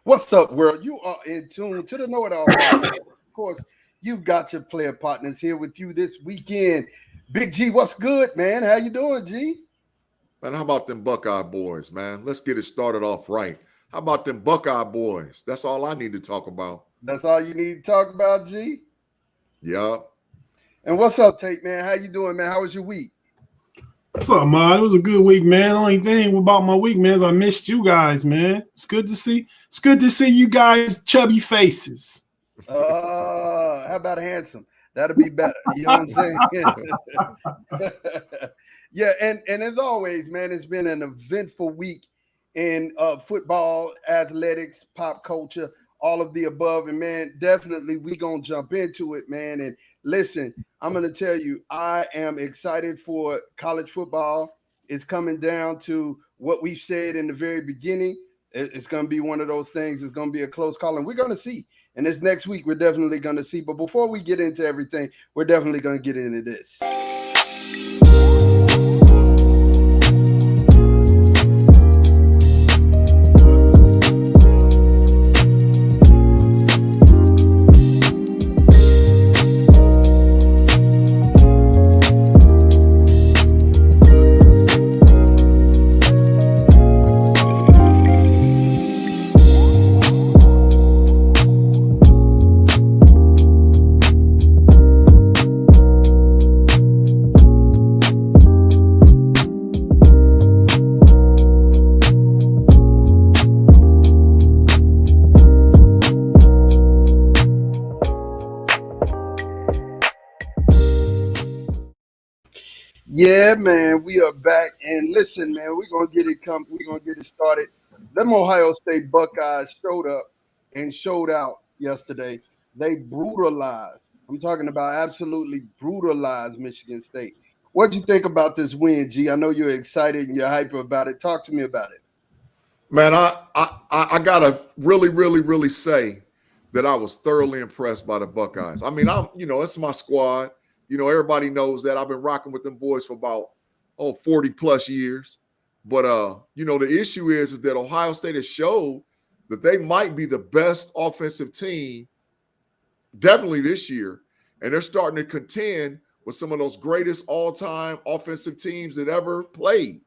What's up, world? You are in tune to the KnoItAllz podcast. Of course, you've got your player partners here with you this weekend. Big G, what's good, man? How you doing, G? Man, how about them Buckeye boys, man? Let's get it started off right. How about them Buckeye boys? That's all I need to talk about. That's all you need to talk about, G? Yup. And what's up, Tate, man? How you doing, man? How was your week? What's up, man? It was a good week, man. Only thing about my week, man, is I missed you guys, man. It's good to see you guys' chubby faces. How about handsome? That'll be better. You know what I'm saying? Yeah, and as always, man, it's been an eventful week in football, athletics, pop culture, all of the above. And man, definitely we gonna jump into it, man. And listen, I'm gonna tell you, I am excited for college football. It's coming down to what we said in the very beginning. It's gonna be one of those things. It's gonna be a close call, and we're gonna see. And this next week, we're definitely gonna see. But before we get into everything, we're definitely gonna get into this. Yeah, man, we are back, and listen, man, we're gonna get it started. Them Ohio State Buckeyes showed up and showed out yesterday. They brutalized. I'm talking about absolutely brutalized Michigan State. What'd you think about this win, G? I know you're excited and you're hyper about it. Talk to me about it. Man, I gotta really say that I was thoroughly impressed by the Buckeyes. I mean, it's my squad. Everybody knows that I've been rocking with them boys for about 40 plus years. But the issue is that Ohio State has showed that they might be the best offensive team definitely this year. And they're starting to contend with some of those greatest all-time offensive teams that ever played.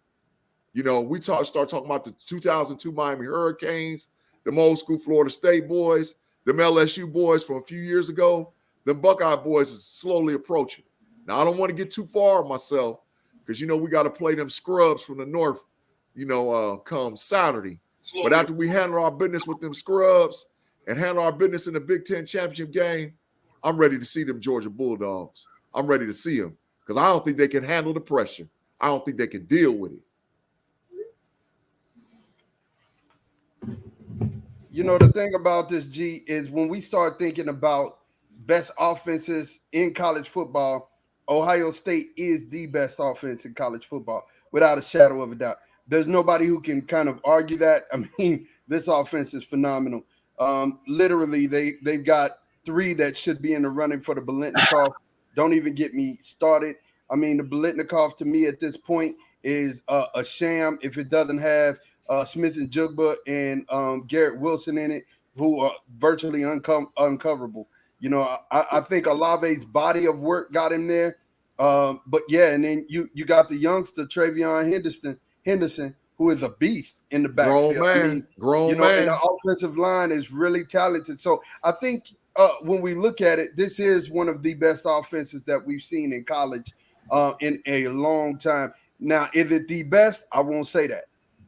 We start talking about the 2002 Miami Hurricanes, them old school Florida State boys, them LSU boys from a few years ago. The Buckeye boys is slowly approaching. Now, I don't want to get too far myself because, we got to play them scrubs from the north, come Saturday. But after we handle our business with them scrubs and handle our business in the Big Ten championship game, I'm ready to see them Georgia Bulldogs. I'm ready to see them because I don't think they can handle the pressure. I don't think they can deal with it. The thing about this, G, is when we start thinking about best offenses in college football, Ohio State is the best offense in college football, without a shadow of a doubt. There's nobody who can kind of argue that. I mean, this offense is phenomenal. Literally, they've got three that should be in the running for the Biletnikoff. Don't even get me started. I mean, the Biletnikoff to me at this point is a sham if it doesn't have Smith and Jugba and Garrett Wilson in it, who are virtually uncoverable. I think Olave's body of work got him there. But yeah, and then you got the youngster Travion Henderson, who is a beast in the backfield. Grown man. And the offensive line is really talented. So I think when we look at it, this is one of the best offenses that we've seen in college in a long time. Now, is it the best? I won't say that.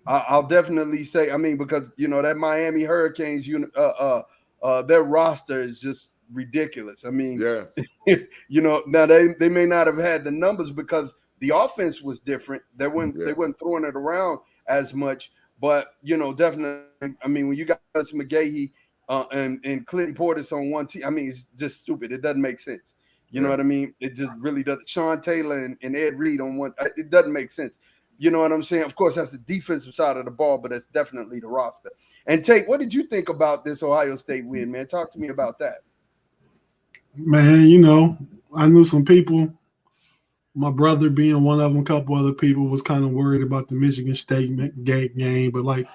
I'll definitely say, because that Miami Hurricanes, their roster is just ridiculous. Yeah. Now they may not have had the numbers because the offense was different. They weren't throwing it around as much, but definitely. When you got McGahee and Clinton Portis on one team, it's just stupid. It doesn't make sense. You know what I mean? It just really doesn't. Sean Taylor and Ed Reed on one. It doesn't make sense. You know what I'm saying? Of course, that's the defensive side of the ball, but that's definitely the roster. And Tate, what did you think about this Ohio State win, man? Talk to me about that. Man, I knew some people. My brother being one of them, a couple other people was kind of worried about the Michigan State game. But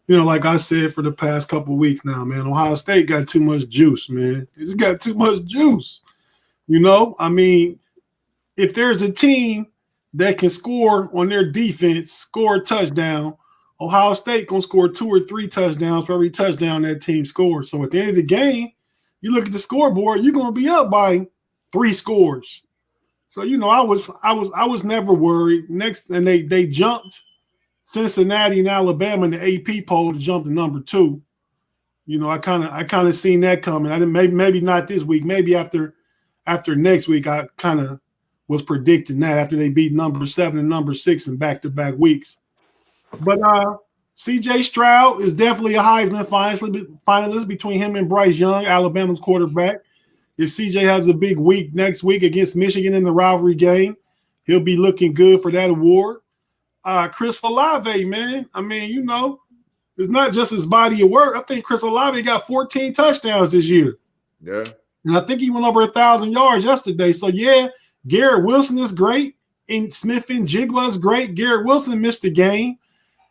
like I said for the past couple of weeks now, man, Ohio State got too much juice, man. They just got too much juice. I mean, if there's a team that can score on their defense, score a touchdown, Ohio State gonna score 2 or 3 touchdowns for every touchdown that team scores. So at the end of the game, you look at the scoreboard, you're gonna be up by 3 scores. So I was never worried. Next, and they jumped Cincinnati and Alabama in the AP poll to jump to number 2. I kind of seen that coming. I didn't maybe not this week, maybe after next week. I kind of was predicting that after they beat number 7 and number 6 in back-to-back weeks. But C.J. Stroud is definitely a Heisman finalist between him and Bryce Young, Alabama's quarterback. If C.J. has a big week next week against Michigan in the rivalry game, he'll be looking good for that award. Chris Olave, man. I mean, it's not just his body of work. I think Chris Olave got 14 touchdowns this year. Yeah. And I think he went over 1,000 yards yesterday. So, yeah, Garrett Wilson is great. And Smith and Jigba is great. Garrett Wilson missed the game.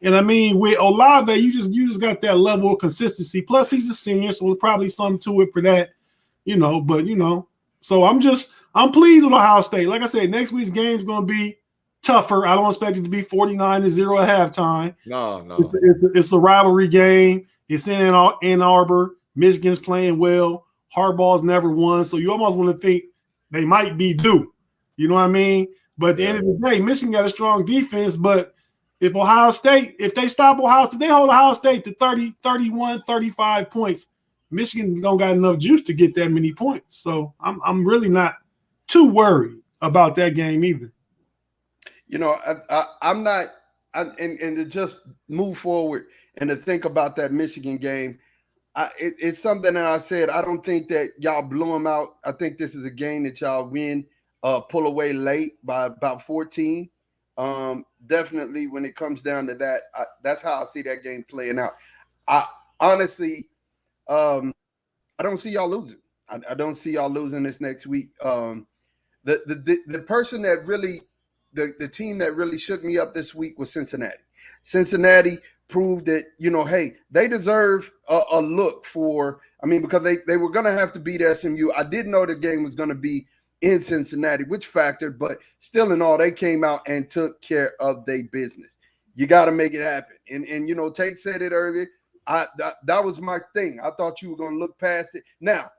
And, I mean, with Olave, you just got that level of consistency. Plus, he's a senior, so there's probably something to it for that, So I'm pleased with Ohio State. Like I said, next week's game is going to be tougher. I don't expect it to be 49-0 at halftime. No. It's a rivalry game. It's in Ann Arbor. Michigan's playing well. Harbaugh's never won, so you almost want to think they might be due. You know what I mean? But at the end of the day, Michigan got a strong defense, but if they stop Ohio State, they hold Ohio State to 30, 31, 35 points. Michigan don't got enough juice to get that many points. So I'm really not too worried about that game either. I'm not, and to just move forward and to think about that Michigan game, it's something that I said. I don't think that y'all blew them out. I think this is a game that y'all win, pull away late by about 14. Definitely when it comes down to that, that's how I see that game playing out. I honestly, I don't see y'all losing. I don't see y'all losing this next week. The person that really, the team that really shook me up this week was Cincinnati. Cincinnati proved that, hey, they deserve a look because they were going to have to beat SMU. I didn't know the game was going to be in Cincinnati, which factored, but still in all, they came out and took care of their business. You got to make it happen. And Tate said it earlier. That was my thing. I thought you were going to look past it. Now,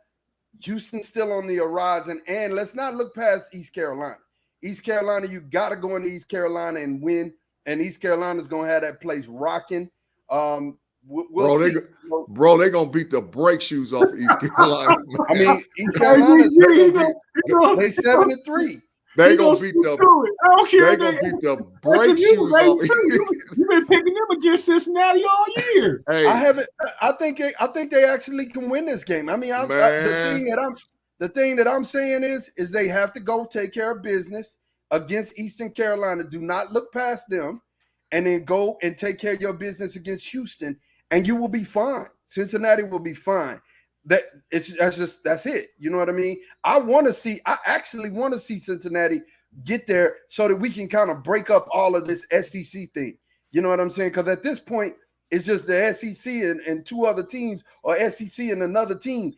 Houston's still on the horizon, and let's not look past East Carolina. East Carolina, you got to go into East Carolina and win, and East Carolina's going to have that place rocking. We'll see. They're going to beat the brake shoes off East Carolina. I mean, East Carolina's they 7-3. They're going to beat the brake shoes off. You've been picking them against Cincinnati all year. Hey. I think they actually can win this game. I mean, the thing that I'm saying is they have to go take care of business against Eastern Carolina. Do not look past them, and then go and take care of your business against Houston, and you will be fine. Cincinnati will be fine. That's it. You know what I mean? I actually want to see Cincinnati get there so that we can kind of break up all of this SEC thing. You know what I'm saying? Because at this point, it's just the SEC and 2 other teams, or SEC and another team.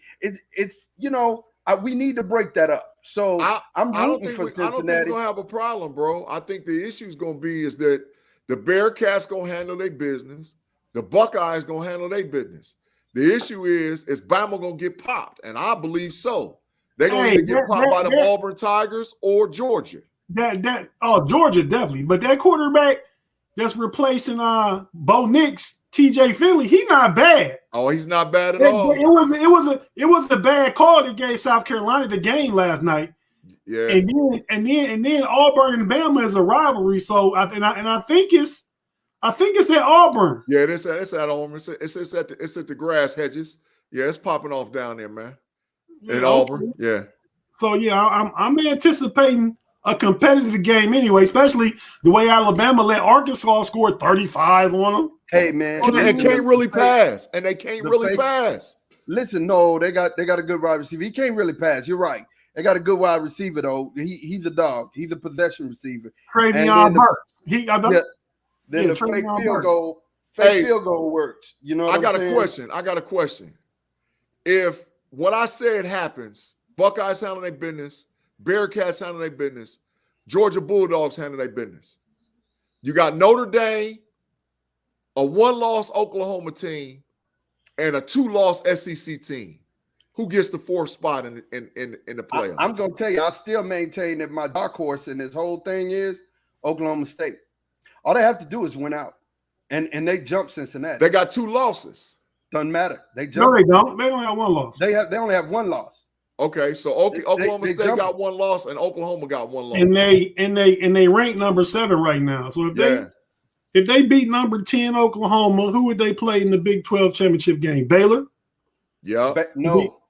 We need to break that up. So I'm rooting for Cincinnati. I don't think we're going to have a problem, bro. I think the issue is going to be is that the Bearcats going to handle their business. The Buckeyes going to handle their business. The issue is Bama going to get popped, and I believe so. They're going to either get popped by the Auburn Tigers or Georgia. Georgia definitely. But that quarterback that's replacing Bo Nix, TJ Finley, he's not bad. Oh, he's not bad at all. It was a bad call that gave South Carolina the game last night. Yeah. And then Auburn and Bama is a rivalry. So I think it's at Auburn. Yeah, it's at Auburn. It's at the grass hedges. Yeah, it's popping off down there, man. At Auburn. Yeah. So yeah, I'm anticipating a competitive game anyway, especially the way Alabama let Arkansas score 35 on them. Hey man, they can't really pass, and they can't really pass. Listen, no, they got a good wide receiver. He can't really pass. You're right. They got a good wide receiver though. He's a dog. He's a possession receiver. Travion Burks. Then the fake field goal fake field goal works. You know what I'm saying? I got a question. If what I said happens, Buckeyes handle their business, Bearcats handle their business, Georgia Bulldogs handle their business. You got Notre Dame, a 1-loss Oklahoma team, and a 2-loss SEC team. Who gets the 4th spot in the playoffs? I'm going to tell you, I still maintain that my dark horse in this whole thing is Oklahoma State. All they have to do is win out, and they jump Cincinnati. They got 2 losses. Doesn't matter. They jump. No, they don't. They only have 1 loss. They only have 1 loss. Okay, so Oklahoma State got 1 loss, and Oklahoma got 1 loss. And they rank number 7 right now. So if they beat number 10 Oklahoma, who would they play in the Big 12 championship game? Baylor? Yeah. No.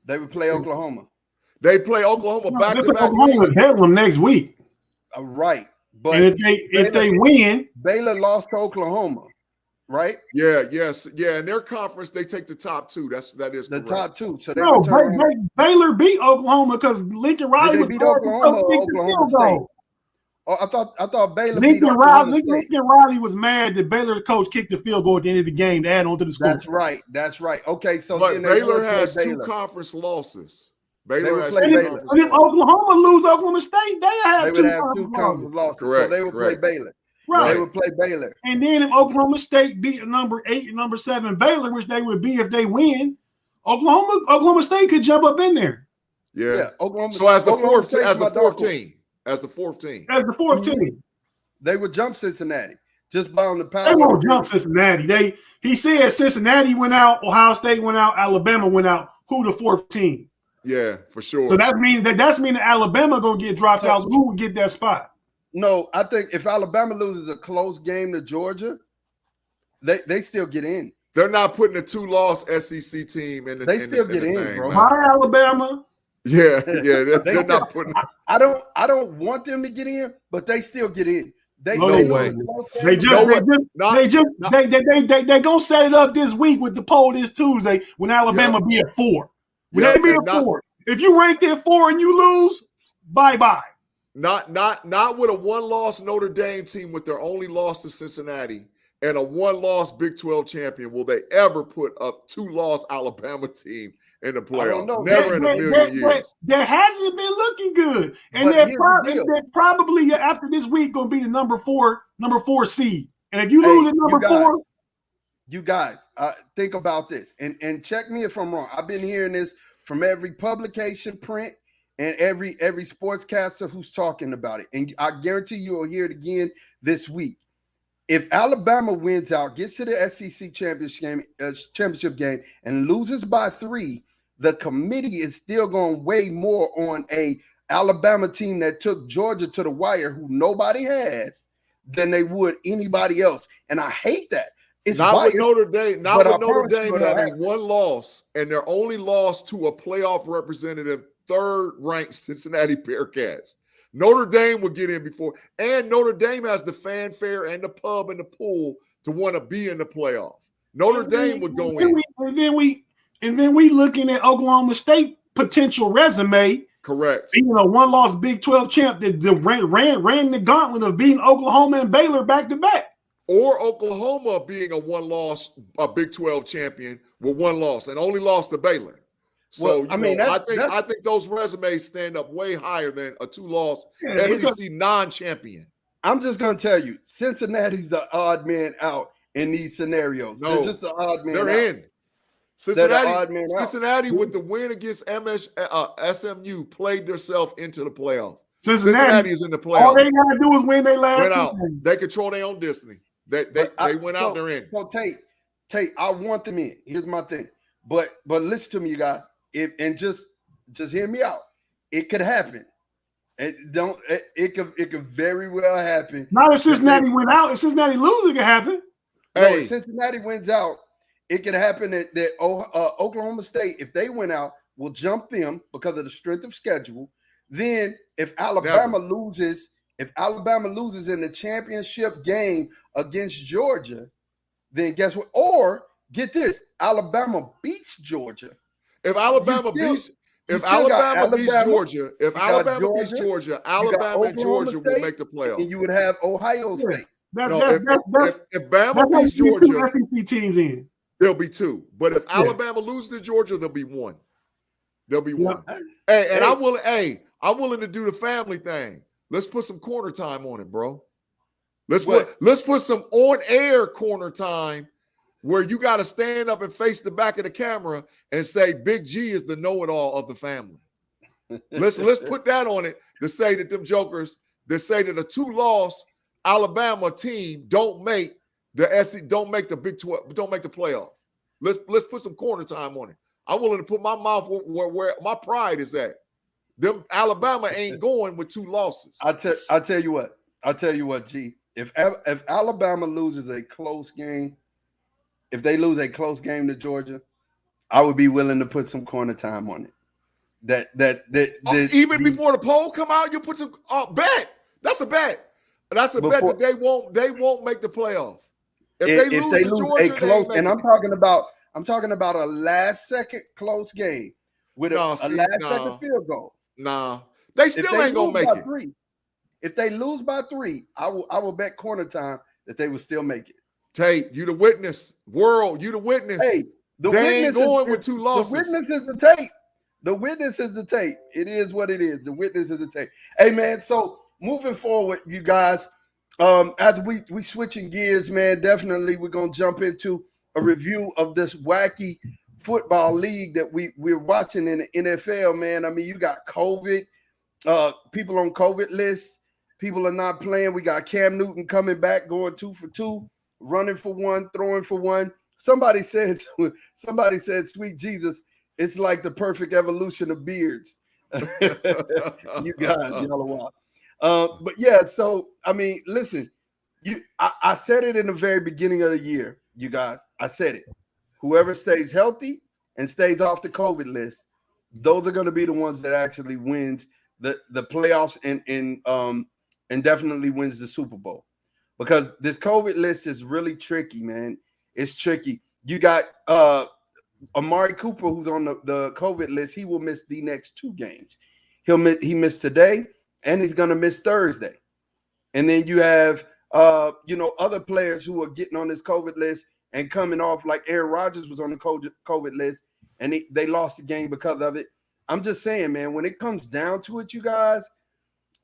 They would play Oklahoma. They play Oklahoma back-to-back. Oklahoma with Bedlam next week. Right. But and if they win, Baylor lost to Oklahoma, right? Yeah, yes. Yeah, in their conference, they take the top 2. That is the correct. top 2. So Baylor beat Oklahoma because Lincoln Riley was beat Oklahoma State. Oh, I thought Baylor beat Oklahoma State. Lincoln Riley was mad that Baylor's coach kicked the field goal at the end of the game to add on to the score. That's right. Okay, so but Baylor has 2 conference losses. Baylor has 2 conference losses. If Oklahoma lose Oklahoma State, they would have 2 conference losses. Correct. So they would play Baylor. Right. They would play Baylor. And then if Oklahoma State beat number 8 and number 7 Baylor, which they would be if they win, Oklahoma State could jump up in there. Yeah. So as the 4th team. As the 4th team. They would jump Cincinnati just by on the power. They won't jump Cincinnati. He said Cincinnati went out, Ohio State went out, Alabama went out. Who the 4th team? Yeah, for sure. So that means that Alabama gonna get dropped out. Who would get that spot? No, I think if Alabama loses a close game to Georgia, they still get in. They're not putting a 2-loss SEC team in the. They still get in, bro. Why Alabama? Yeah, they're not putting. I don't want them to get in, but they still get in. They gonna set it up this week with the poll this Tuesday when Alabama be at 4. When they be at 4, if you rank at 4 and you lose, bye. Not with a 1-loss Notre Dame team with their only loss to Cincinnati and a 1-loss Big 12 champion will they ever put a 2-loss Alabama team in the playoffs. Never in a million years. That hasn't been looking good. And they're probably after this week going to be the number 4 seed. And if you lose at number 4. You guys, think about this. And check me if I'm wrong. I've been hearing this from every publication, print, and every sportscaster who's talking about it. And I guarantee you'll hear it again this week. If Alabama wins out, gets to the SEC championship game, and loses by 3, the committee is still going to weigh more on a Alabama team that took Georgia to the wire, who nobody has, than they would anybody else. And I hate that. It's not biased, with Notre Dame. Not with Notre Dame having 1 loss, and their only loss to a playoff representative, 3rd-ranked Cincinnati Bearcats. Notre Dame would get in before, and Notre Dame has the fanfare and the pub and the pool to want to be in the playoff. Notre Dame would go in. And then we looking at Oklahoma State potential resume. Correct. Being a 1-loss Big 12 champ that ran the gauntlet of beating Oklahoma and Baylor back to back. Or Oklahoma being a 1-loss Big 12 champion with 1 loss and only lost to Baylor. So I think those resumes stand up way higher than a 2-loss SEC non-champion. I'm just gonna tell you, Cincinnati's the odd man out in these scenarios. No, they're just the odd man. They're out. in. Cincinnati with the win against SMU played themselves into the playoff. Cincinnati is in the playoff. All they gotta do is win their last game. They control their own destiny. They went out, they're in. So Tate, I want them in. Here's my thing. But listen to me, you guys. Just hear me out. It could happen. It could very well happen. Not if Cincinnati went out. If Cincinnati loses, it could happen. Hey. No, if Cincinnati wins out, it could happen that Oklahoma State, if they win out, will jump them because of the strength of schedule. Then if Alabama loses in the championship game against Georgia, then guess what? Or get this, Alabama beats Georgia. If Alabama beats Georgia, Alabama and Georgia will make the playoffs. And you would have Ohio State. That's No, if that's Bama how you beats get two Georgia, SEC teams in. there'll be two. But if Alabama loses to Georgia, there'll be one. There'll be one. Hey, and I'm willing to do the family thing. Let's put some corner time on it, bro. Let's put some on-air corner time where you got to stand up and face the back of the camera and say Big G is the know-it-all of the family. Let's put that on it to say that them jokers that say that a 2-loss Alabama team don't make the Big 12, don't make the playoff. Let's put some corner time on it. I'm willing to put my mouth where my pride is at. Them Alabama ain't going with 2 losses. I tell you what, G. If Alabama loses a close game, if they lose a close game to Georgia, I would be willing to put some corner time on it. Even before the poll come out, you put some bet. That's a bet. That's a bet that they won't make the playoff. If they lose Georgia, a close, and I'm talking about a last second close game with a last second field goal. Nah, they still ain't gonna make it. 3, if they lose by 3, I will bet corner time that they will still make it. Tate, you the witness. World, you the witness. Hey, they ain't going with 2 losses. The witness is the tape. The witness is the tape. It is what it is. The witness is the tape. Hey, man, so moving forward, you guys, as we switching gears, man, definitely we're going to jump into a review of this wacky football league that we're watching in the NFL, man. I mean, you got COVID, people on COVID lists. People are not playing. We got Cam Newton coming back, going 2 for 2, running for 1, throwing for 1. Somebody said, sweet Jesus, it's like the perfect evolution of beards. You guys, y'all are wild. But yeah, so I mean, listen, I said it in the very beginning of the year, you guys. I said it. Whoever stays healthy and stays off the COVID list, those are going to be the ones that actually wins the playoffs and definitely wins the Super Bowl. Because this COVID list is really tricky, man. It's tricky. You got Amari Cooper, who's on the COVID list. He will miss the next 2 games. He missed today, and he's going to miss Thursday. And then you have, other players who are getting on this COVID list and coming off, like Aaron Rodgers was on the COVID list, and they lost the game because of it. I'm just saying, man, when it comes down to it, you guys,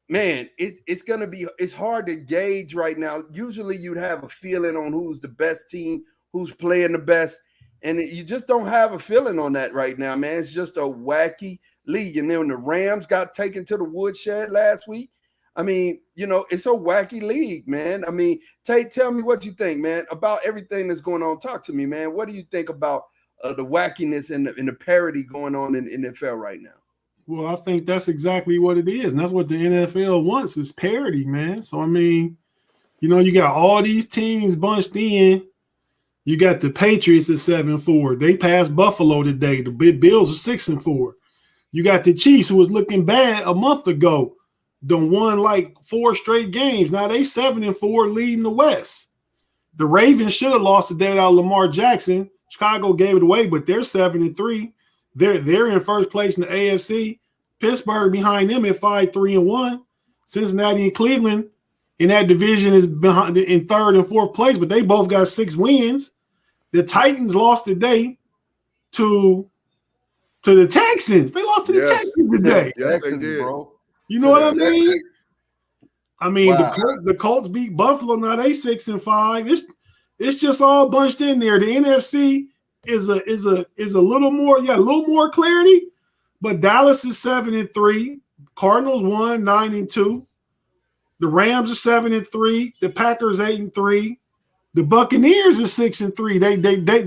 man, it's hard to gauge right now. Usually you'd have a feeling on who's the best team, who's playing the best, and you just don't have a feeling on that right now, man. It's just a wacky league. And then when the Rams got taken to the woodshed last week, I mean, it's a wacky league, man. I mean, Tate, tell me what you think, man, about everything that's going on. Talk to me, man. What do you think about the wackiness and the parity going on in NFL right now? Well, I think that's exactly what it is. And that's what the NFL wants is parity, man. So, I mean, you got all these teams bunched in. You got the Patriots at 7-4. They passed Buffalo today. The Bills are 6-4. You got the Chiefs, who was looking bad a month ago. Done won like 4 straight games. Now they 7-4, leading the West. The Ravens should have lost today without Lamar Jackson. Chicago gave it away, but they're 7-3. They're in first place in the AFC. Pittsburgh behind them at 5-3-1. Cincinnati and Cleveland in that division is behind in 3rd and 4th place, but they both got 6 wins. The Titans lost today to the Texans. They lost to the Texans today. Yes, they did, bro. You know what I mean? I mean, wow. The Colts beat Buffalo. Now they 6-5. It's just all bunched in there. The NFC is a little more clarity, but Dallas is 7-3. Cardinals 9-2. The Rams are 7-3. The Packers 8-3. The Buccaneers are 6-3.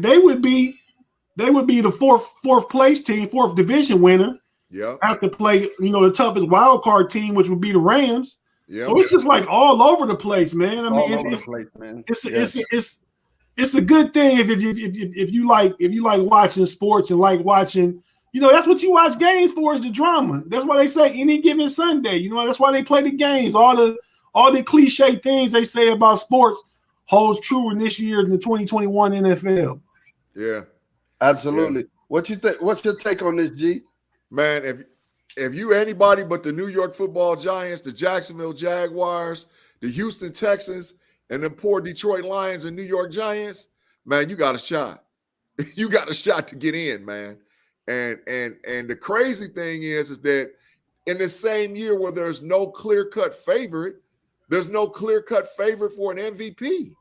They would be the fourth place team, 4th division winner. Yeah. Have to play, the toughest wild card team, which would be the Rams. Yeah. So it's just like all over the place, man. I mean, it's a good thing if you like watching sports and like watching, that's what you watch games for, is the drama. That's why they say any given Sunday. That's why they play the games. All the cliche things they say about sports holds true in this year in the 2021 NFL. Yeah. Absolutely. Yeah. What you think? What's your take on this, G? Man, if you anybody but the New York Football Giants, the Jacksonville Jaguars, the Houston Texans, and them poor Detroit Lions and New York Giants, man, you got a shot. You got a shot to get in, man. And the crazy thing is that in the same year where there's no clear-cut favorite, there's no clear-cut favorite for an MVP.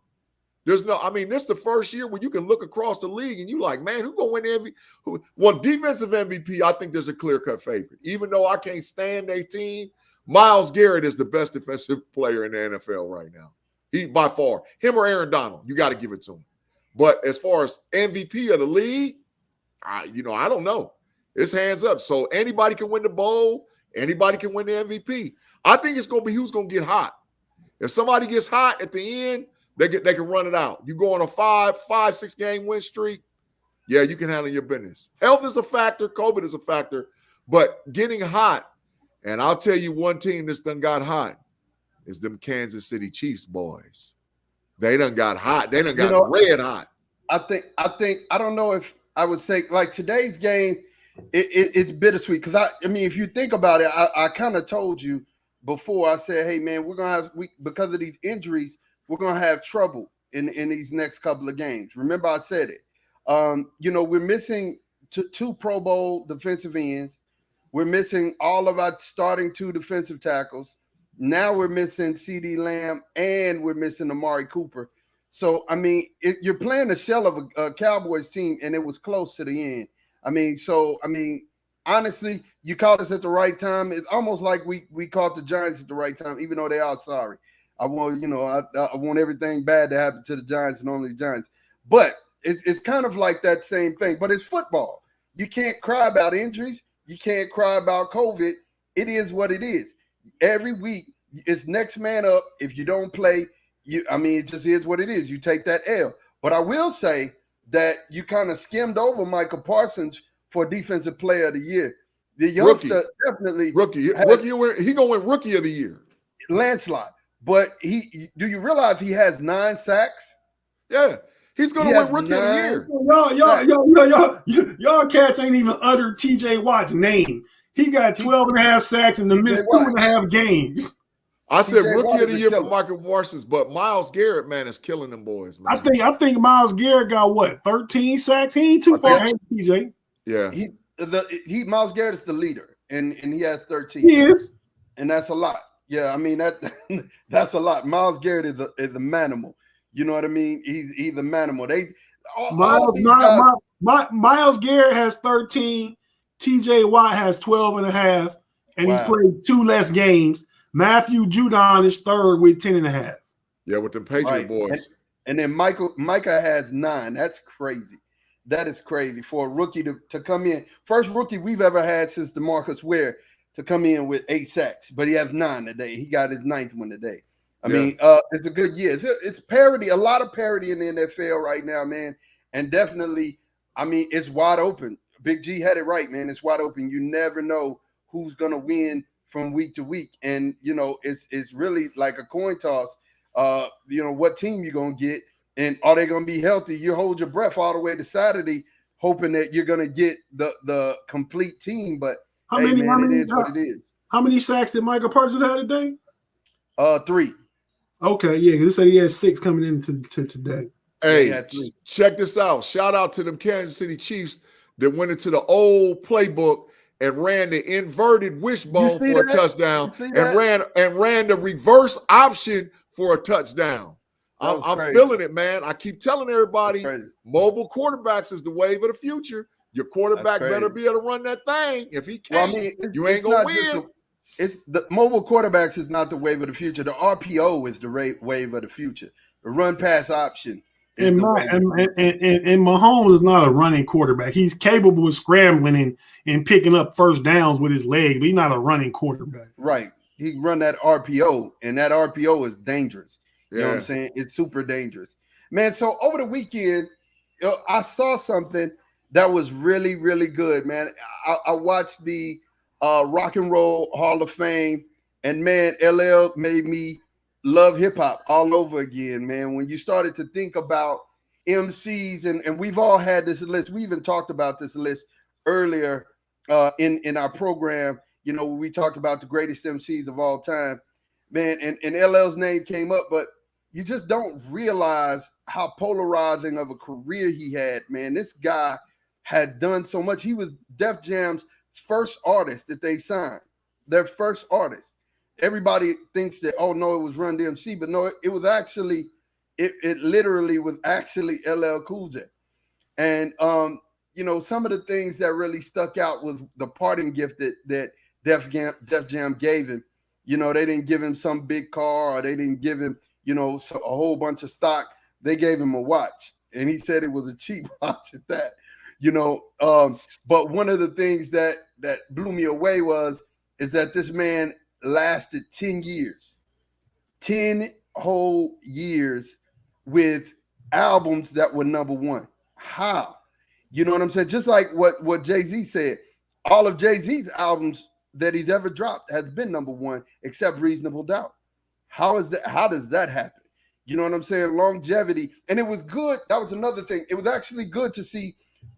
This is the first year where you can look across the league and you like, man, who's going to win the MVP? Well, defensive MVP, I think there's a clear-cut favorite. Even though I can't stand their team, Myles Garrett is the best defensive player in the NFL right now. He, by far, him or Aaron Donald, you got to give it to him. But as far as MVP of the league, I don't know. It's hands up. So anybody can win the bowl. Anybody can win the MVP. I think it's going to be who's going to get hot. If somebody gets hot at the end, they can run it out. You go on a 5-6 game win streak, yeah, you can handle your business. Health is a factor. COVID is a factor. But getting hot, and I'll tell you one team that's done got hot is them Kansas City Chiefs boys. They done got hot. They done got red hot. I don't know if I would say like today's game, it's bittersweet because if you think about it, I kind of told you before. I said, hey man, we're gonna have because of these injuries, we're gonna have trouble in these next couple of games. Remember, I said it. We're missing two Pro Bowl defensive ends. We're missing all of our starting 2 defensive tackles. Now we're missing CeeDee Lamb and we're missing Amari Cooper. So, you're playing a shell of a Cowboys team, and it was close to the end. Honestly, you caught us at the right time. It's almost like we caught the Giants at the right time, even though they are sorry. I want everything bad to happen to the Giants and only the Giants. But it's kind of like that same thing. But it's football. You can't cry about injuries. You can't cry about COVID. It is what it is. Every week, it's next man up. If you don't play, it just is what it is. You take that L. But I will say that you kind of skimmed over Michael Parsons for Defensive Player of the Year. The youngster definitely rookie. He gonna win Rookie of the Year, landslide. But do you realize he has 9 sacks? Yeah, he's gonna win Rookie of the Year. Y'all cats ain't even uttered T.J. Watt's name. He got 12 and a half sacks and missed 2.5 games. I said Rookie of the Year for Michael Parsons, but Myles Garrett, man, is killing them boys, man. I think Myles Garrett got 13 sacks. He ain't too far ahead of TJ. Yeah. Myles Garrett is the leader, and he has 13. He is. And that's a lot. Yeah, that's a lot. Myles Garrett is the manimal. You know what I mean? He's the manimal. Myles Garrett has 13. TJ Watt has 12 and a half, and he's played 2 less games. Matthew Judon is 3rd with 10 and a half. Yeah, with the Patriot boys. And then Micah has 9. That's crazy. That is crazy for a rookie to come in. First rookie we've ever had since DeMarcus Ware to come in with 8 sacks, but he has 9 today. He got his 9th one today. It's a good year. It's parity, a lot of parity in the NFL right now, man. And definitely, it's wide open. Big G had it right, man. It's wide open. You never know who's going to win from week to week. And, it's really like a coin toss, what team you're going to get. And are they going to be healthy? You hold your breath all the way to Saturday, hoping that you're going to get the complete team. But it is what it is. How many sacks did Michael Parsons have today? 3. Okay, yeah. They said he had 6 coming into today. Hey, check this out. Shout out to them Kansas City Chiefs that went into the old playbook and ran the inverted wishbone for a touchdown and ran the reverse option for a touchdown. I'm feeling it, man. I keep telling everybody, mobile quarterbacks is the wave of the future. Your quarterback better be able to run that thing. If he can't, you ain't going to win. It's the mobile quarterbacks is not the wave of the future. The RPO is the wave of the future. The run pass option. And Mahomes is not a running quarterback. He's capable of scrambling and picking up first downs with his legs, but he's not a running quarterback. Right. He run that RPO, and that RPO is dangerous. You know what I'm saying? It's super dangerous. Man, so over the weekend, I saw something that was really, really good, man. I watched the Rock and Roll Hall of Fame, and, man, LL made me love hip-hop all over again, man. When you started to think about MCs, and we've all had this list. We even talked about this list earlier in our program, we talked about the greatest MCs of all time, man, and LL's name came up. But, you just don't realize how polarizing of a career he had, man. This guy had done so much. He was Def Jam's first artist that they signed, their first artist. Everybody thinks that, oh no, it was Run DMC, but no, it was actually, it literally was actually LL Cool J. And you know, some of the things that really stuck out was the parting gift that Def Jam gave him. You know, they didn't give him some big car, or they didn't give him, you know, a whole bunch of stock. They gave him a watch, and he said it was a cheap watch at that. You know, but one of the things that blew me away is that this man lasted 10 years, 10 whole years with albums that were number one. How? You know what I'm saying? Just like what Jay-Z said, all of Jay-Z's albums that he's ever dropped has been number one, except Reasonable Doubt. How is that? How does that happen? You know what I'm saying? Longevity. And it was good. That was another thing. It was actually good to see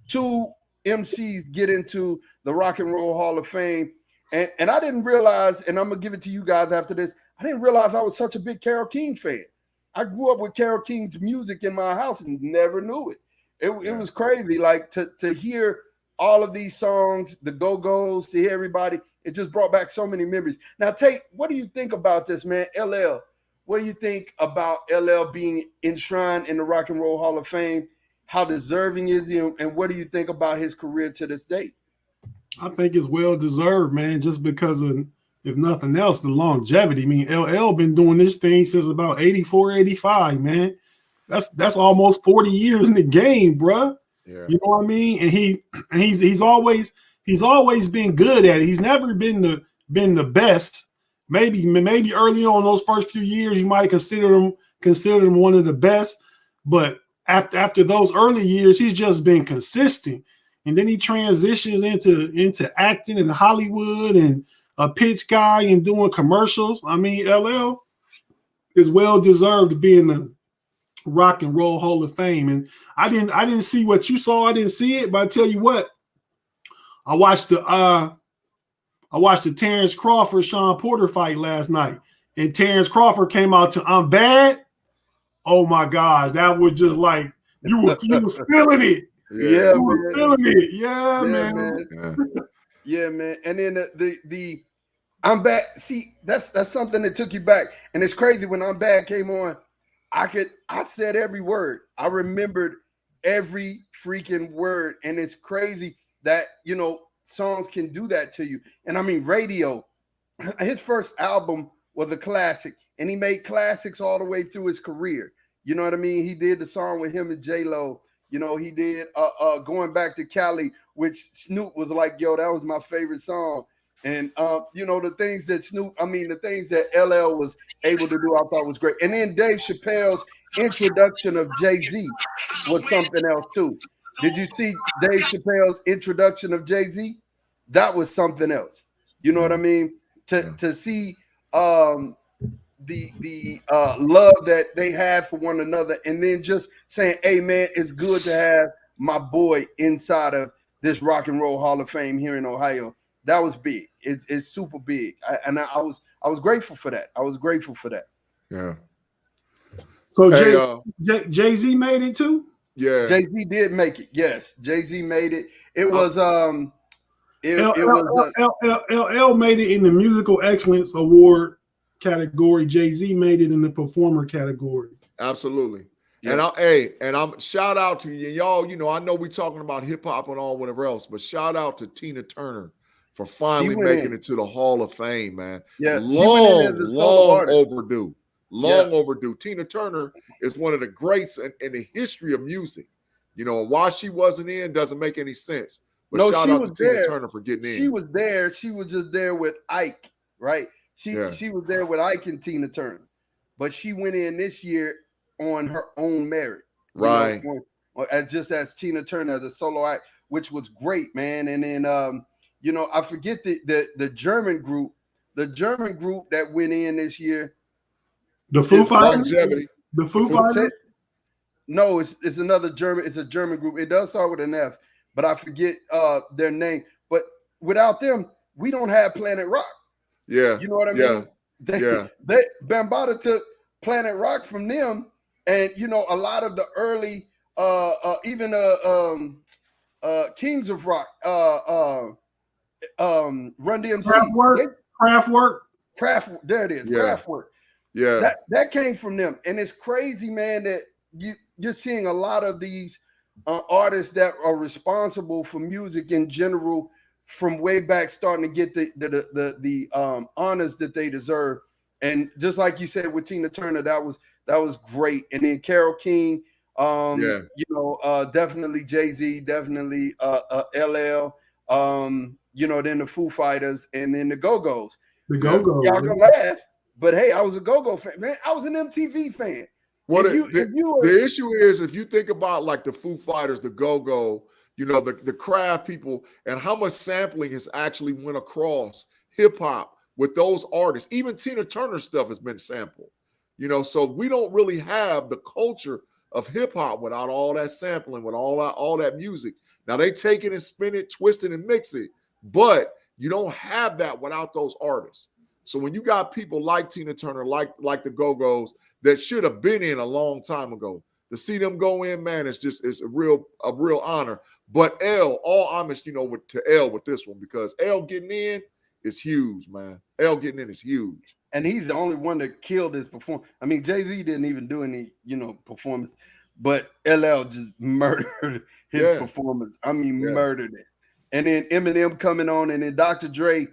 two MCs get into the Rock and Roll Hall of Fame. And I didn't realize, and I'm going to give it to you guys after this, I didn't realize I was such a big Carole King fan. I grew up with Carole King's music in my house and never knew it. It was crazy. Like to hear all of these songs, the Go-Go's, to hear everybody, it just brought back so many memories. Now, Tate, what do you think about this, man? LL, what do you think about LL being enshrined in the Rock and Roll Hall of Fame? How deserving is he? And what do you think about his career to this day? I think it's well deserved, man, just because of, if nothing else, the longevity. I mean, LL been doing this thing since about 84, 85, man. That's almost 40 years in the game, bruh. Yeah. You know what I mean? And he's always been good at it. He's never been the best. Maybe early on those first few years you might consider him one of the best, but after those early years, he's just been consistent. And then he transitions into acting in Hollywood and a pitch guy and doing commercials. I mean, LL is well deserved to be in the Rock and Roll Hall of Fame. And I didn't see what you saw. I didn't see it, but I tell you what, I watched the Terrence Crawford Sean Porter fight last night, and Terrence Crawford came out to "I'm Bad." Oh my gosh, that was just like you was feeling it. Yeah, you were feeling it. Yeah, man. Yeah, man. And then the "I'm Bad." See, that's something that took you back, and it's crazy when "I'm Bad" came on. I said every word. I remembered every freaking word, and it's crazy that, you know, songs can do that to you. And I mean, Radio, his first album was a classic, and he made classics all the way through his career. You know what I mean? He did the song with him and J-Lo. You know, he did Going Back to Cali, which Snoop was like, yo, that was my favorite song. And, you know, the things that LL was able to do, I thought was great. And then Dave Chappelle's introduction of Jay-Z was something else too. Did you see Dave Chappelle's introduction of Jay-Z? That was something else. You know what I mean? To see the love that they have for one another, and then just saying, hey man, it's good to have my boy inside of this Rock and Roll Hall of Fame here in Ohio. That was big. It's super big. I was grateful for that. I was grateful for that. Yeah. So Jay-Z made it too? Yeah. Jay-Z did make it. Yes. Jay-Z made it. It was LL made it in the Musical Excellence Award category. Jay-Z made it in the Performer category. Absolutely. Yeah. And I'm shout out to you, y'all. You know, I know we're talking about hip hop and all whatever else, but shout out to Tina Turner for finally making it to the Hall of Fame, man. Yeah, long overdue. Overdue. Tina Turner is one of the greats in the history of music. You know, why she wasn't in doesn't make any sense. But shout out to Tina Turner for getting in. She was there. She was just there with Ike, right? She was there with Ike and Tina Turner. But she went in this year on her own merit. Right. As Tina Turner as a solo act, which was great, man. And then you know, I forget the German group that went in this year. The Foo Fighters? The Foo Fighters? No, it's another German. It's a German group. It does start with an F, but I forget their name. But without them, we don't have Planet Rock. Yeah. You know what I mean? Bambaataa took Planet Rock from them, and you know, a lot of the early even Kings of Rock, Run DMC, Craft. There it is, Kraftwerk. Yeah, that came from them, and it's crazy, man, that you're seeing a lot of these artists that are responsible for music in general from way back starting to get the honors that they deserve. And just like you said with Tina Turner, that was great. And then Carole King, you know, definitely Jay-Z, definitely LL, you know, then the Foo Fighters, and then the Go-Go's. The Go-Go's. Y'all gonna laugh, but hey, I was a Go-Go fan, man. I was an MTV fan. Well, the issue is, if you think about like the Foo Fighters, the Go-Go, you know, the Craft people, and how much sampling has actually went across hip hop with those artists. Even Tina Turner stuff has been sampled, you know, so we don't really have the culture of hip hop without all that sampling, with all that music. Now they take it and spin it, twist it, and mix it, but you don't have that without those artists. So when you got people like Tina Turner, like the Go-Go's, that should have been in a long time ago, to see them go in, man, it's a real honor. But all homage, you know, to L with this one, because L getting in is huge, man. L getting in is huge. And he's the only one that killed his performance. I mean, Jay-Z didn't even do any, you know, performance, but LL just murdered his performance. I mean, murdered it. And then Eminem coming on, and then Dr. Dre.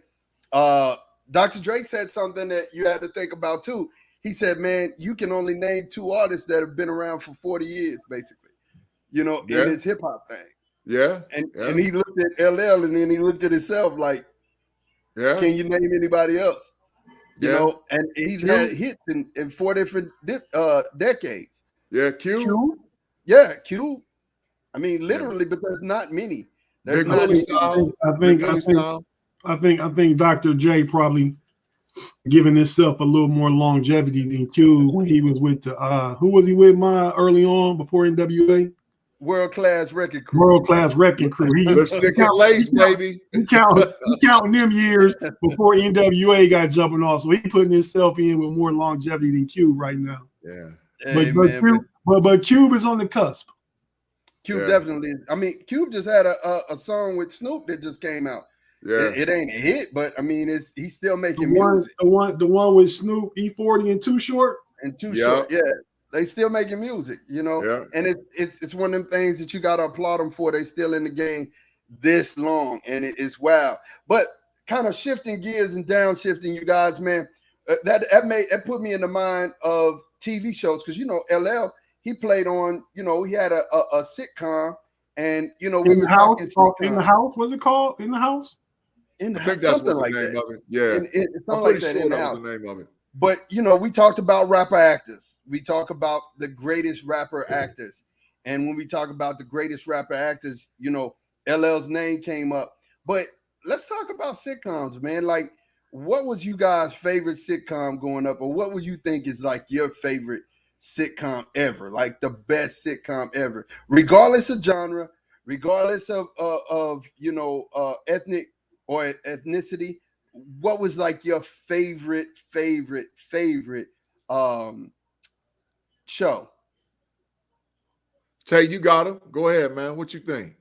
Dr. Dre said something that you had to think about too. He said, man, you can only name 2 artists that have been around for 40 years, basically, you know, in his hip hop thing. Yeah. And he looked at LL, and then he looked at himself like, can you name anybody else? You know, and he's had hits in 4 different decades. Yeah, Q. Yeah, Q. I mean, literally, but there's not many. There's not many. I think Dr. J probably giving himself a little more longevity than Q when he was with the who was he with early on before NWA? World Class Wrecking Crew. Lipstick and lace, baby. He counting them years before NWA got jumping off. So he putting himself in with more longevity than Cube right now. Yeah. But Cube is on the cusp. Cube definitely is. I mean, Cube just had a song with Snoop that just came out. Yeah. It ain't a hit, but I mean, he's still making music. The one with Snoop, E40 and Too Short. And Too Short, yeah. They still making music, you know. Yeah. And it's one of them things that you gotta applaud them for. They still in the game this long, and it's wow. But kind of shifting gears and downshifting, you guys, man. That put me in the mind of TV shows, because you know, LL, he played on, you know, he had a sitcom, and you know, we were talking in the house. What's it called? In the house? I think that's what the name of it. Yeah, it's something like that. That was the name of it. But you know, we talked about rapper actors. We talk about the greatest rapper actors, and when we talk about the greatest rapper actors, you know, LL's name came up. But let's talk about sitcoms, man. Like, what was you guys' favorite sitcom growing up, or what would you think is like your favorite sitcom ever, like the best sitcom ever, regardless of genre, regardless of you know, ethnic or ethnicity? What was like your favorite show? Tay, you got him. Go ahead, man. What you think?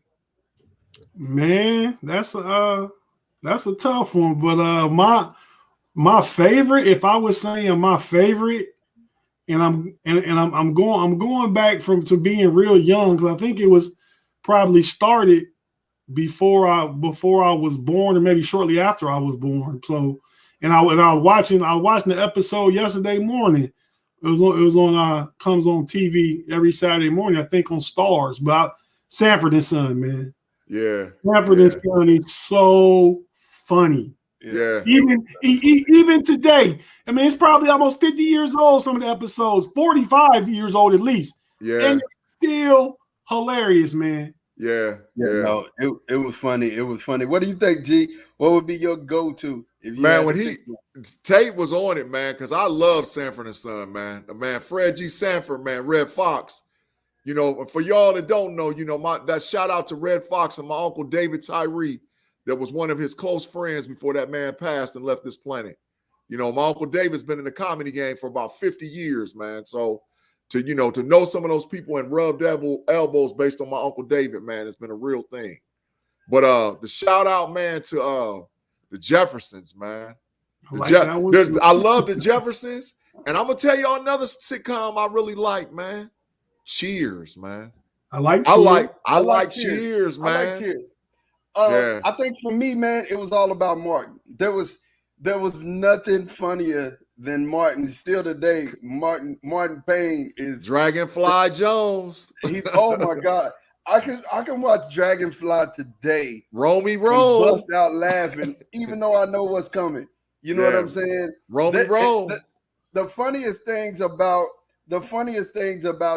Man, that's a tough one. But my favorite, if I was saying my favorite, and I'm going back to being real young, because I think it was probably started before I was born, or maybe shortly after I was born. So, and I was watching the episode yesterday morning. It was on comes on TV every Saturday morning, I think on Stars, about Sanford and Son, man. Yeah, Sanford and Son is so funny. Yeah, even today. I mean, it's probably almost 50 years old. Some of the episodes, 45 years old at least. Yeah, and it's still hilarious, man. Yeah. No, it was funny. It was funny. What do you think, G? What would be your go-to? If you man, when Tate was on it, man, because I love Sanford and Son, man. The man, Fred G. Sanford, man, Red Fox. You know, for y'all that don't know, you know, that shout out to Red Fox and my uncle David Tyree, that was one of his close friends before that man passed and left this planet. You know, my Uncle David's been in the comedy game for about 50 years, man. So to know some of those people and rub elbows based on my Uncle David, man, it's been a real thing. But the shout out, man, to the Jeffersons, man. I love the Jeffersons. And I'm gonna tell y'all another sitcom I really like, man. Cheers, man. I like Cheers, man. I like Cheers. I think for me, man, it was all about Martin. There was nothing funnier than Martin. Still today, Martin Payne is Dragonfly Jones. Oh my God. I can watch Dragonfly today. Romy bust out laughing, even though I know what's coming. You know what I'm saying? Romy Rome. The funniest things about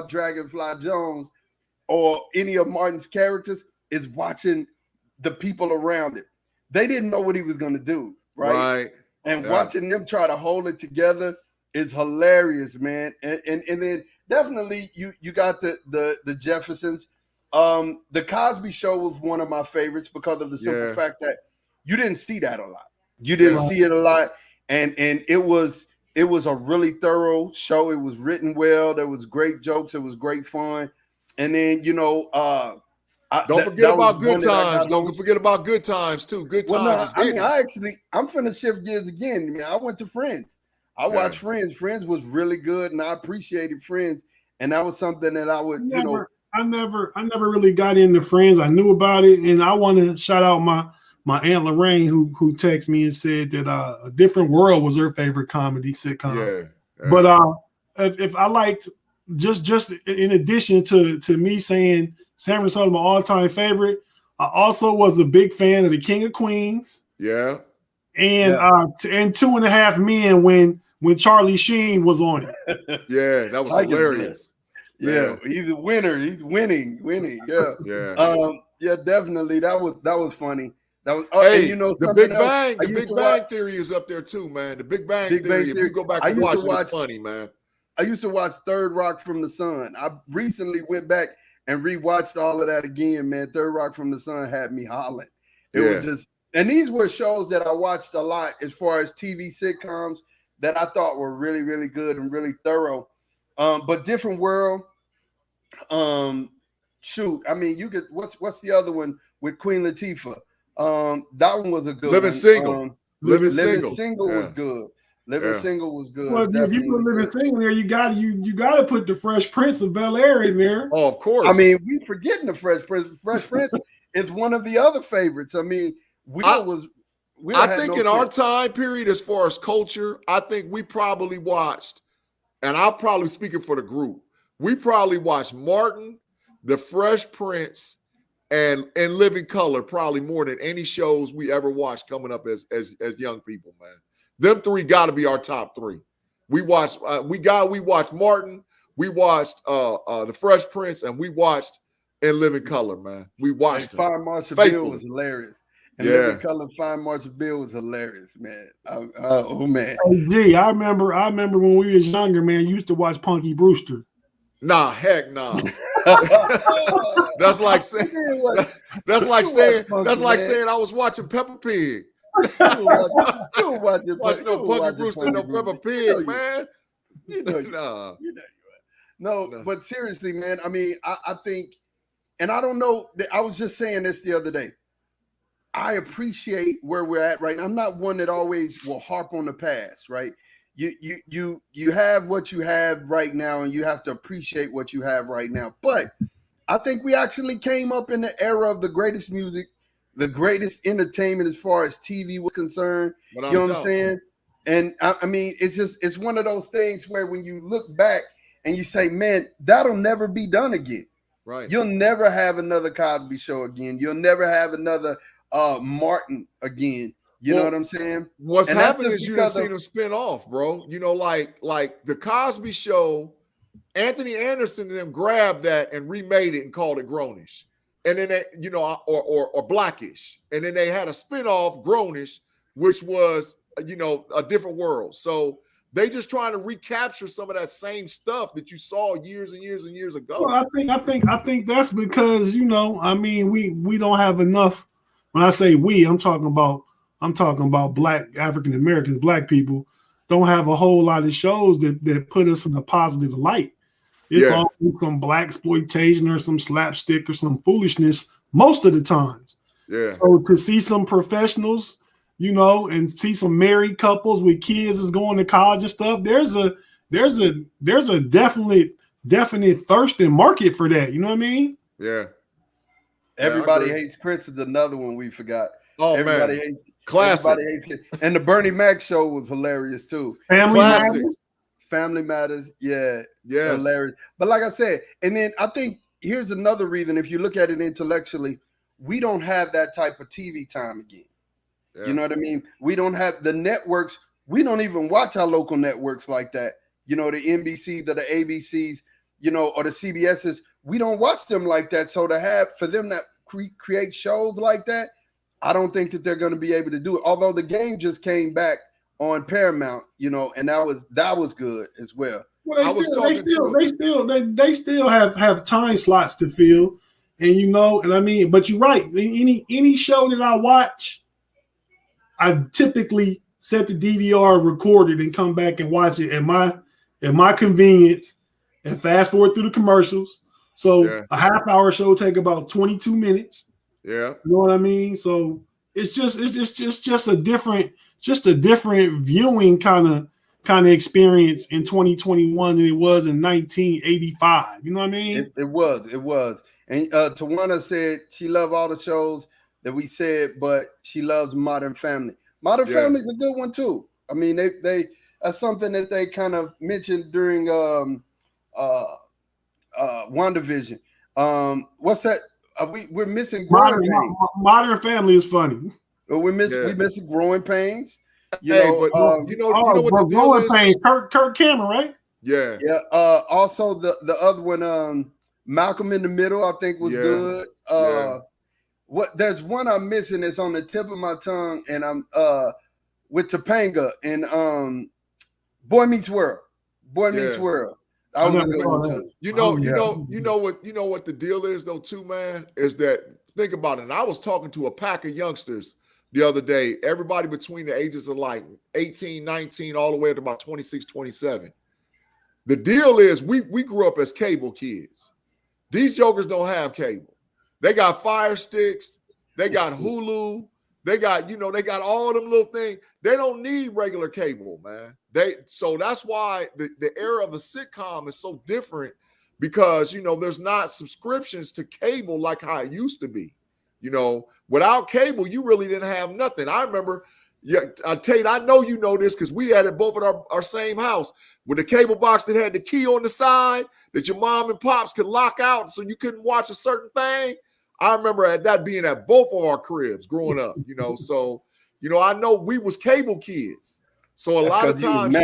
Dragonfly Jones or any of Martin's characters is watching the people around it. They didn't know what he was going to do, right? And watching them try to hold it together is hilarious, man. And then definitely you got the Jeffersons. The Cosby Show was one of my favorites because of the simple fact that you didn't see that a lot. You didn't see it a lot, and it was a really thorough show. It was written well. There was great jokes. It was great fun. And then don't forget about Good Times. Don't forget about Good Times too. Good Times. I'm finna shift gears again. Man, I went to Friends. I watched Friends. Friends was really good, and I appreciated Friends. And that was something that I would, I never really got into Friends. I knew about it, and I want to shout out my Aunt Lorraine who texted me and said that A Different World was her favorite comedy sitcom. But if I liked just in addition to me saying Sanford Son is my all-time favorite, I also was a big fan of The King of Queens. Yeah. And 2.5 Men when Charlie Sheen was on it. Yeah, that was hilarious. Yeah, he's a winner. He's winning. Yeah. Yeah, definitely. That was funny. That was the Big Bang. The Big Bang Theory is up there too, man. The Big Bang Theory. If you go back and watch it, it's funny, man. I used to watch Third Rock from the Sun. I recently went back and rewatched all of that again, man. Third Rock from the Sun had me hollering. It was just, and these were shows that I watched a lot as far as TV sitcoms that I thought were really, really good and really thorough. But Different World, shoot, I mean, you could. What's the other one with Queen Latifah? That one was a good Living one. Single. Living Single was good. Living Single was good. Well, if you put Living Single there, you got to put the Fresh Prince of Bel-Air in there. Oh, of course. I mean, we forgetting the Fresh Prince. Fresh Prince is one of the other favorites. I mean, I think in our time period, as far as culture, I think we probably watched, and I'm probably speaking for the group, we probably watched Martin, The Fresh Prince, and Living Color probably more than any shows we ever watched coming up as young people, man. Them three got to be our top three. We watched Martin, we watched The Fresh Prince, and we watched In Living Color, man. We watched it. Fine Marshall Bill was hilarious. And Living Color, Fine Marshall Bill was hilarious, man. Oh man. Gee, I remember when we was younger, man. You used to watch Punky Brewster. Nah, heck nah. That's like saying I was watching Peppa Pig. You watch Punky Brewster, no Peppa Pig, man. No, but seriously, man. I mean, I think, and I don't know. I was just saying this the other day. I appreciate where we're at right now. I'm not one that always will harp on the past, right? You have what you have right now, and you have to appreciate what you have right now. But I think we actually came up in the era of the greatest music, the greatest entertainment as far as TV was concerned. You know what I'm saying? And I mean, it's one of those things where when you look back and you say, man, that'll never be done again. Right. You'll never have another Cosby Show again. You'll never have another Martin again. You know what I'm saying? What's happening is you done seen them spin off, bro. You know, like the Cosby Show, Anthony Anderson and them grabbed that and remade it and called it Grownish. And then they, or Blackish. And then they had a spin-off, Grownish, which was, A Different World. So they just trying to recapture some of that same stuff that you saw years and years and years ago. Well, I think that's because, I mean, we don't have enough. When I say we, I'm talking about Black African Americans, Black people. don't have a whole lot of shows that put us in a positive light. It's always some black exploitation or some slapstick or some foolishness most of the times. Yeah. So to see some professionals, you know, and see some married couples with kids is going to college and stuff, there's a definite thirst and market for that. You know what I mean? Yeah. Everybody Hates Chris is another one we forgot. Oh, everybody man. hates Classic. Everybody hates Chris. And the Bernie Mac show was hilarious too. Family Matters. Yeah. Yes. Hilarious. But like I said, and then I think here's another reason, if you look at it intellectually, we don't have that type of TV time again. Yeah. You know what I mean? We don't have the networks. We don't even watch our local networks like that. You know, the NBC, the ABCs, you know, or the CBSs. We don't watch them like that. So for them to create shows like that, I don't think that they're going to be able to do it. Although the game just came back on Paramount, you know, and that was good as well. Well, they still have time slots to fill, and you know, and I mean, but you're right. Any show that I watch, I typically set the DVR, record it, and come back and watch it at my convenience, and fast forward through the commercials. So a half-hour show take about 22 minutes. Yeah, you know what I mean. So it's just a different viewing kind of experience in 2021 than it was in 1985. You know what I mean? It was. And Tawana said she loved all the shows that we said, but she loves Modern Family. Modern Family is a good one too. I mean, they that's something that they kind of mentioned during WandaVision. What's that? We're missing Growing Pains. Modern Family is funny. We're missing Growing Pains. You know what the deal is? Pains, Kirk Cameron, right? Yeah. Yeah. Also the other one, Malcolm in the Middle, I think was good. There's one I'm missing that's on the tip of my tongue, and I'm with Topanga and Boy Meets World. Boy Meets World. I was a good one too. You know what the deal is though too, man, is that think about it. And I was talking to a pack of youngsters the other day, everybody between the ages of like 18, 19, all the way up to about 26, 27. The deal is we grew up as cable kids. These jokers don't have cable. They got Fire Sticks, they got Hulu, they got all them little things. They don't need regular cable, man. So that's why the era of the sitcom is so different, because there's not subscriptions to cable like how it used to be. Without cable, you really didn't have nothing. I remember, Tate, I know you know this because we had it both at our same house with the cable box that had the key on the side that your mom and pops could lock out so you couldn't watch a certain thing. I remember that being at both of our cribs growing up, So, I know we was cable kids. So a lot of times.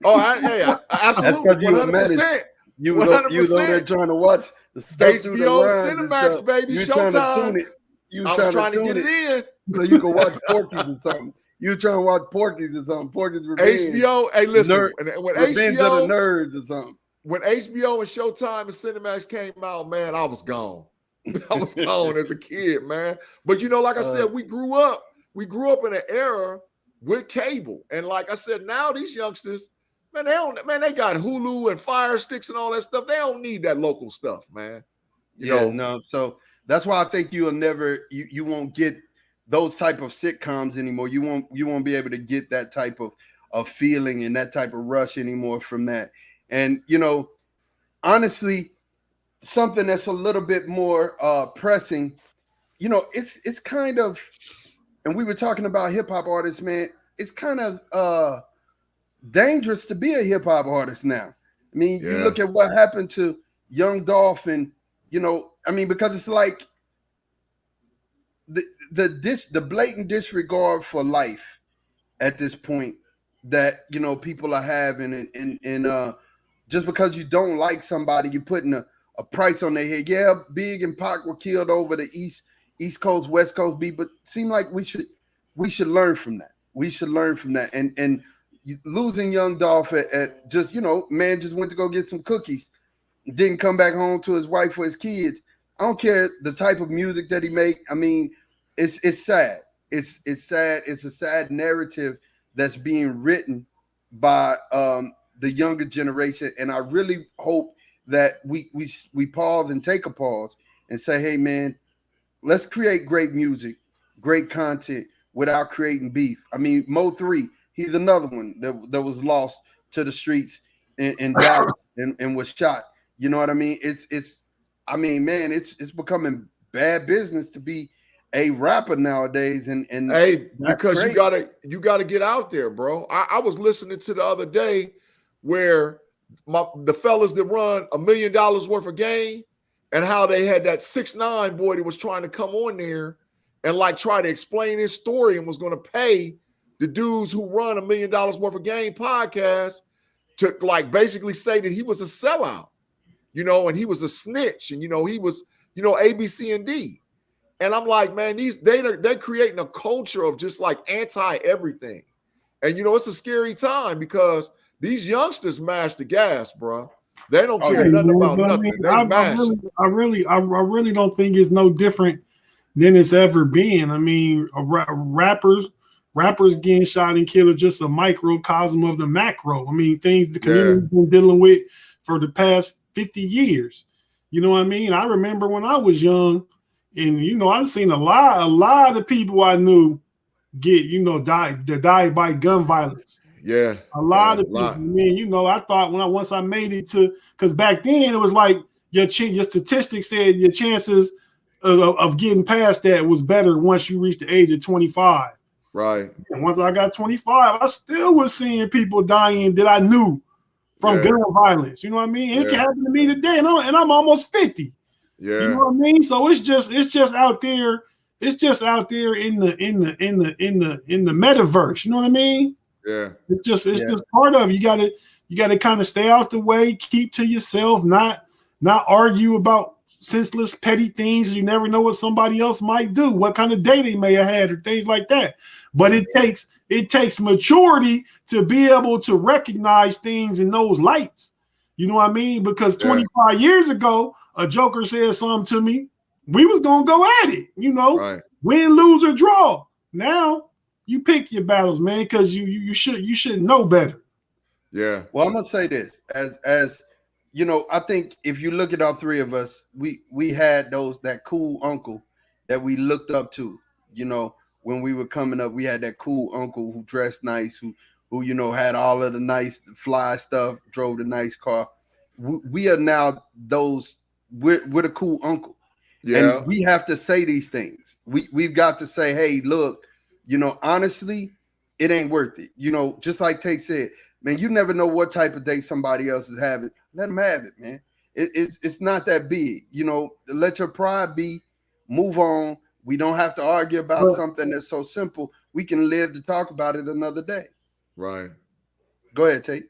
Absolutely. 100%. You was over there trying to watch the stuff HBO, Cinemax, baby, Showtime. I was trying to get it in. So you could watch Porky's or something. You were trying to watch Porky's or something. Porky's Revenge. HBO, hey, listen. When Revenge of the Nerds or something. When HBO and Showtime and Cinemax came out, man, I was gone. I was gone as a kid, man. But like I said, we grew up in an era with cable. And like I said, now these youngsters, man, they got Hulu and Fire Sticks and all that stuff. They don't need that local stuff, man. So that's why I think you won't get those type of sitcoms anymore. You won't be able to get that type of feeling and that type of rush anymore from that. And honestly, something that's a little bit more pressing, it's kind of, and we were talking about hip hop artists, man. It's kind of dangerous to be a hip hop artist now. I mean, you look at what happened to Young Dolph, and because it's like the blatant disregard for life at this point that people are having, and just because you don't like somebody, you're putting a price on their head. Yeah, Big and Pac were killed over the East Coast, West Coast beat, but seem like we should learn from that. We should learn from that. And losing Young Dolph at just, man just went to go get some cookies, didn't come back home to his wife or his kids. I don't care the type of music that he make. I mean, it's sad. It's sad. It's a sad narrative that's being written by the younger generation. And I really hope that we pause and take a pause and say, hey man, let's create great music, great content without creating beef. I mean, Mo3, he's another one that was lost to the streets in Dallas and was shot. You know what I mean? I mean, man, it's becoming bad business to be a rapper nowadays. And hey, because crazy. you gotta get out there, bro. I was listening to the other day where the fellas that run $1 million worth of game, and how they had that 6ix9ine boy that was trying to come on there and like try to explain his story and was going to pay the dudes who run $1 million worth of game podcast to like basically say that he was a sellout, you know, and he was a snitch, and you know he was, you know, A, B, C, and D. And I'm like, man, they're creating a culture of just like anti everything, and you know it's a scary time because these youngsters mash the gas, bro. They don't care nothing about nothing. I really don't think it's no different than it's ever been. I mean, rappers getting shot and killed are just a microcosm of the macro. I mean, things the community's been dealing with for the past 50 years. You know what I mean? I remember when I was young, and you know, I've seen a lot of people I knew get, you know, died by gun violence. Yeah, a lot of people. Man, you know, I thought once I made it to, because back then it was like your statistics said your chances of getting past that was better once you reached the age of 25. Right. And once I got 25, I still was seeing people dying that I knew from gun violence. You know what I mean? It can happen to me today, and I'm almost 50. Yeah. You know what I mean? So it's just out there. It's just out there in the metaverse. You know what I mean? Yeah. It's just part of it. You gotta kind of stay out the way, keep to yourself, not argue about senseless, petty things. You never know what somebody else might do, what kind of day they may have had, or things like that. But it takes maturity to be able to recognize things in those lights. You know what I mean? Because 25 years ago, a joker said something to me, we was gonna go at it, you know, win, lose, or draw. Now you pick your battles, man, because you should know better. Yeah. Well, I'm gonna say this as you know, I think if you look at all three of us, we had that cool uncle that we looked up to. You know, when we were coming up, we had that cool uncle who dressed nice, who you know had all of the nice fly stuff, drove the nice car. We are now those. We're the cool uncle. Yeah. And we have to say these things. We've got to say, hey, look, you know, honestly, it ain't worth it. You know, just like Tate said, man, you never know what type of day somebody else is having. Let them have it, man. It's not that big. You know, let your pride be, move on. We don't have to argue about something that's so simple. We can live to talk about it another day. Right. Go ahead, Tate.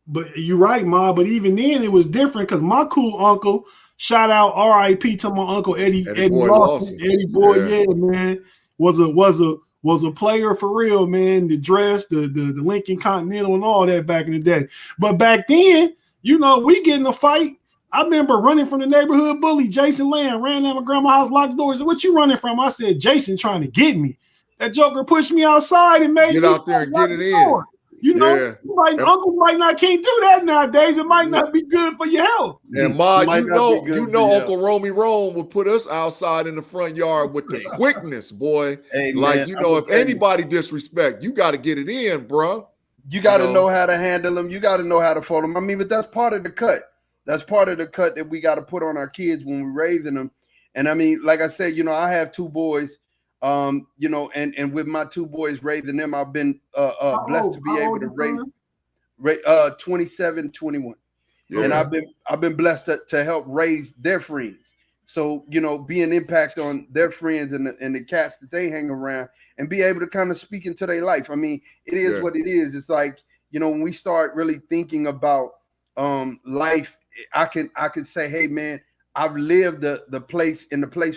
But you're right, Ma. But even then, it was different because my cool uncle, shout out R.I.P. to my uncle Eddie Lawson. Eddie Boy, yeah, man, was a player for real, man. The dress, the Lincoln Continental, and all that back in the day. But back then, you know, we get in a fight. I remember running from the neighborhood bully, Jason Lamb, ran down my grandma's house, locked the doors. What you running from? I said, Jason trying to get me. That joker pushed me outside and made get me out there and get it in. You know, uncle might not can't do that nowadays. It might not be good for your health. And Ma, you know, Uncle Romy Rome would put us outside in the front yard with the quickness, boy. Hey, like, man, you know, if anybody disrespect, you got to get it in, bro. You got to know how to handle them. You got to know how to fold them. I mean, but that's part of the cut. That's part of the cut that we got to put on our kids when we're raising them. And I mean, like I said, you know, I have two boys. You know, and with my two boys raising them, I've been blessed to be able to raise 27, 21. Yeah. And I've been blessed to help raise their friends. So, you know, be an impact on their friends and the cats that they hang around and be able to kind of speak into their life. I mean, it is what it is. It's like, you know, when we start really thinking about life, I can say, hey man, I've lived the place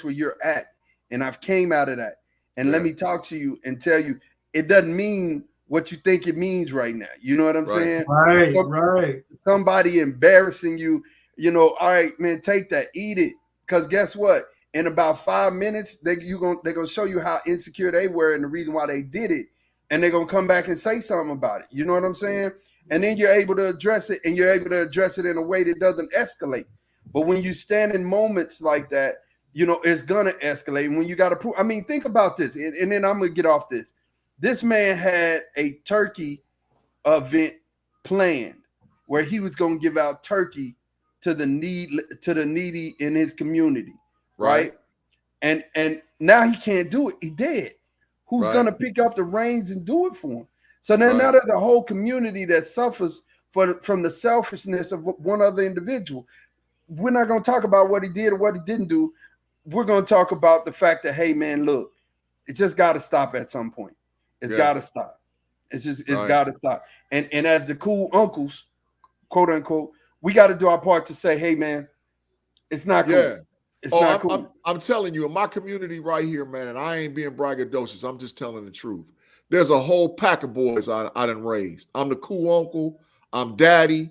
where you're at. And I've came out of that. And let me talk to you and tell you, it doesn't mean what you think it means right now. You know what I'm saying? Right. Somebody embarrassing you, you know, all right, man, take that, eat it. Because guess what? In about 5 minutes, they're gonna show you how insecure they were and the reason why they did it. and they're gonna come back and say something about it. You know what I'm saying? And then you're able to address it, and you're able to address it in a way that doesn't escalate. But when you stand in moments like that, it's gonna escalate. And when you got to prove, I mean, think about this, and then I'm gonna get off this. This man had a turkey event planned where he was gonna give out turkey to the needy in his community, right? And now he can't do it. He dead. Who's gonna pick up the reins and do it for him? So then now there's a whole community that suffers from the selfishness of one other individual. We're not gonna talk about what he did or what he didn't do. We're gonna talk about the fact that, hey man, look, it just got to stop at some point. It's got to stop. It's got to stop. And as the cool uncles, quote unquote, we got to do our part to say, hey man, it's not cool. Yeah. It's not cool. I'm telling you, in my community right here, man, and I ain't being braggadocious. I'm just telling the truth. There's a whole pack of boys I done raised. I'm the cool uncle. I'm daddy.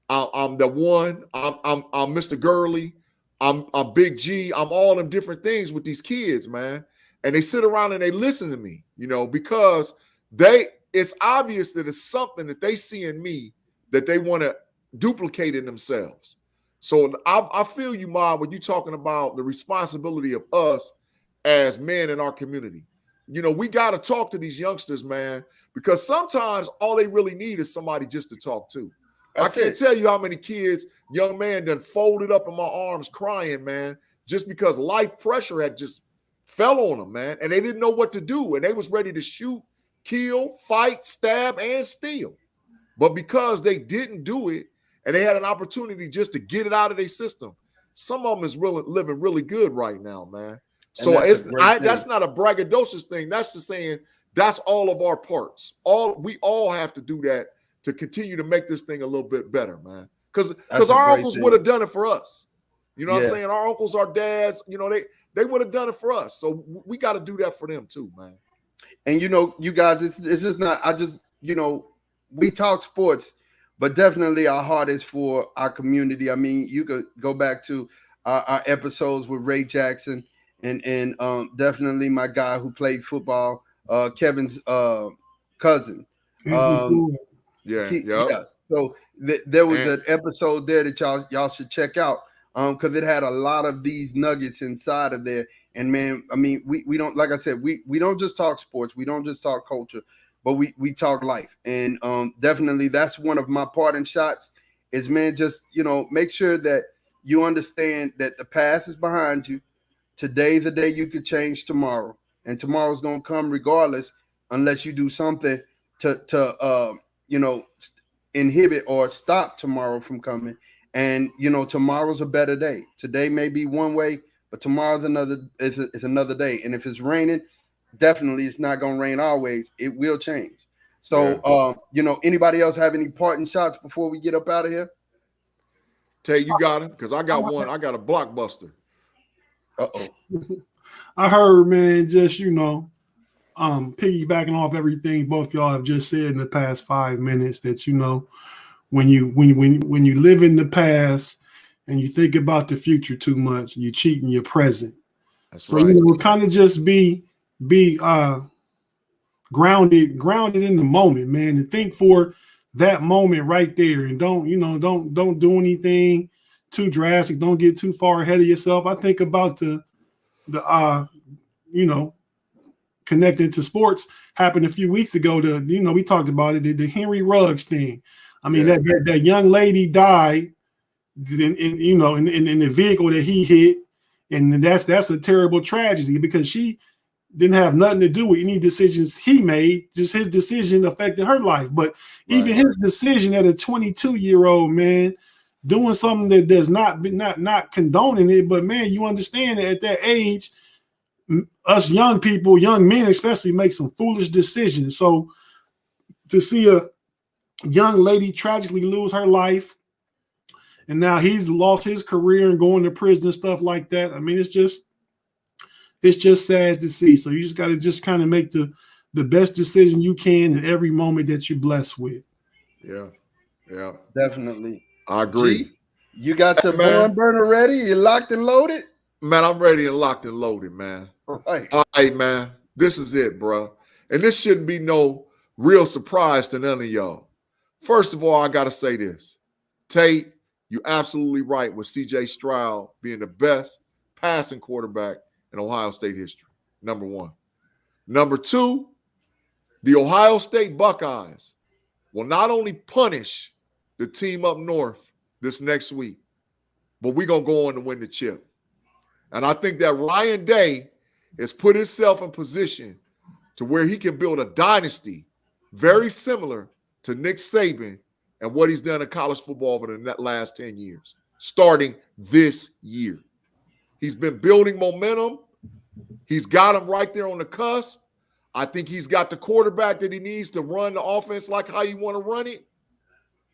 I'm the one. I'm Mr. Gurley. I'm Big G. I'm all them different things with these kids, man. And they sit around and they listen to me, because it's obvious that it's something that they see in me that they want to duplicate in themselves. So I feel you, Ma, when you're talking about the responsibility of us as men in our community. We got to talk to these youngsters, man, because sometimes all they really need is somebody just to talk to. I can't tell you how many kids, young man, done folded up in my arms crying, man, just because life pressure had just fell on them, man, and they didn't know what to do, and they was ready to shoot, kill, fight, stab, and steal. But because they didn't do it, and they had an opportunity just to get it out of their system, some of them is living really good right now, man. So that's not a braggadocious thing. That's just saying that's all of our parts. We all have to do that to continue to make this thing a little bit better, man. Because our uncles would have done it for us. You know what I'm saying? Our uncles, our dads, they would have done it for us. So we got to do that for them too, man. And you guys, it's just not. We talk sports, but definitely our heart is for our community. I mean, you could go back to our episodes with Ray Jackson. And definitely my guy who played football, Kevin's cousin. So there was an episode there that y'all should check out because it had a lot of these nuggets inside of there. And man, I mean, we don't, like I said, we don't just talk sports, we don't just talk culture, but we talk life. And definitely that's one of my parting shots is, man, just make sure that you understand that the past is behind you. Today's the day you could change tomorrow, and tomorrow's gonna come regardless, unless you do something to inhibit or stop tomorrow from coming. And tomorrow's a better day. Today may be one way, but tomorrow's is another day. And if it's raining, definitely it's not gonna rain always. It will change. So anybody else have any parting shots before we get up out of here? Tay, you got it, because I got one. I got a blockbuster. I heard, man, just piggybacking off everything both y'all have just said in the past 5 minutes, that when you live in the past and you think about the future too much, you cheating your present. That's right. Kind of just be grounded in the moment, man, and think for that moment right there, and don't do anything too drastic. Don't get too far ahead of yourself. I think about the connected to sports happened a few weeks ago. We talked about it, the Henry Ruggs thing. I mean, that young lady died in the vehicle that he hit, and that's a terrible tragedy because she didn't have nothing to do with any decisions he made. Just his decision affected her life. But even his decision at a 22-year-old, man, doing something that does not condoning it, but man, you understand that at that age, us young people, young men especially, make some foolish decisions. So to see a young lady tragically lose her life, and now he's lost his career and going to prison and stuff like that, I mean, it's just sad to see. So you just got to just kind of make the best decision you can in every moment that you're blessed with. Yeah, definitely. I agree. G, you got your barn burner ready? You locked and loaded? Man, I'm ready and locked and loaded, man. All right. All right, man. This is it, bro. and this shouldn't be no real surprise to none of y'all. First of all, I got to say this. Tate, you're absolutely right with C.J. Stroud being the best passing quarterback in Ohio State history, number one. Number two, the Ohio State Buckeyes will not only punish the team up north this next week, but we're going to go on to win the chip. And I think that Ryan Day has put himself in position to where he can build a dynasty very similar to Nick Saban and what he's done in college football over the last 10 years, starting this year. He's been building momentum. He's got him right there on the cusp. I think he's got the quarterback that he needs to run the offense like how you want to run it.